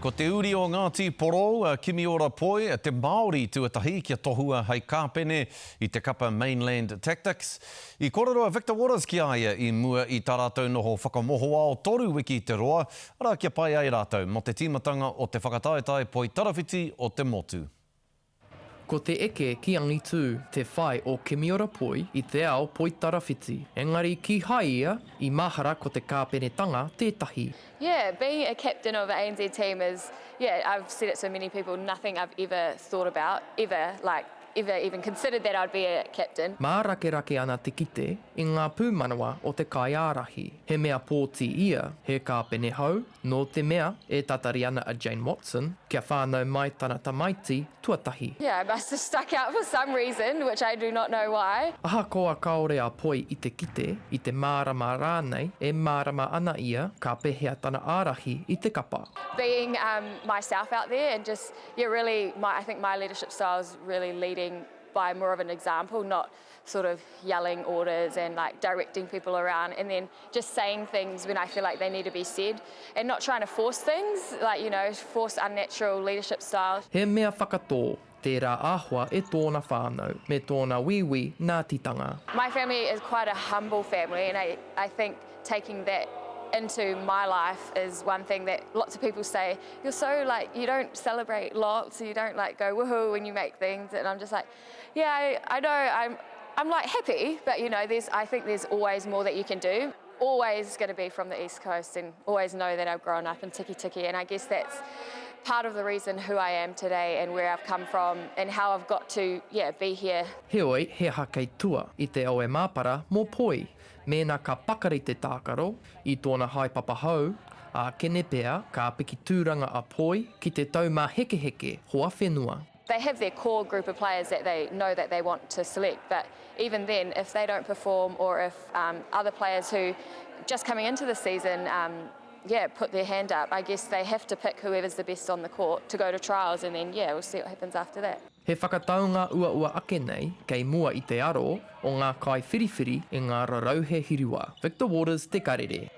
Ko te uri o Ngāti Porou, Kimi ora Poi, te Māori tuatahi kia tohua hei kāpene i te kapa Mainland Tactics. I kōrero Victor Waters ki aia i mua i tā rātou noho whakamohoa o toru wiki te roa, ara kia pai ai rātou mo te tīmatanga o te whakataetai Poi Tarawhiti o te motu. Ko te eke ki angitu te whai o Kimi ora Poi i te ao Poi Tarawhiti. Engari ki hai ia i mahara ko te kāpenetanga tētahi. Yeah, being a captain of an ANZ team is, I've said it to many people, nothing I've ever thought about, ever even considered that I'd be a captain. Mā rake ana te kite i ngā pūmanawa o te kaiārahi. He mea pōti ia, he kāpene hau, nō te mea e tatari ana a Jane Watson, kia whānau mai tana tamaiti tuatahi. Yeah, I must have stuck out for some reason, which I do not know why. Aha koa kaore a Poi i te kite, i te mārama rānei, e mārama ana ia, ka pehea tana ārahi i te kapa. Being myself out there and just, I think my leadership style is really leading by more of an example, not sort of yelling orders and like directing people around and then just saying things when I feel like they need to be said and not trying to force things, force unnatural leadership styles. He mea whakatō, tērā āhua e tōna whānau, me tōna wiwi nā titanga. My family is quite a humble family and I think taking that into my life is one thing that lots of people say, you're so you don't celebrate lots, you don't go woohoo when you make things, and I'm just like, yeah, I know, I'm happy, but I think there's always more that you can do. Always going to be from the East Coast and always know that I've grown up in Tiki, and I guess that's part of the reason who I am today and where I've come from and how I've got to, be here. Heoi, he hakei tua i te au e māpara mō Poi. Mēnā ka pakari te tākaro i tōna haipapa hau, a kene pea ka piki tūranga a Poi ki te taumā heke hoa whenua. They have their core group of players that they know that they want to select, but even then, if they don't perform or if other players who just coming into the season put their hand up, I guess they have to pick whoever's the best on the court to go to trials and then, we'll see what happens after that. He whakataunga ua ake nei kei mua i te aro o ngā kai whiriwhiri i ngā rarauhe hiriwa. Victor Waters, Te Karere.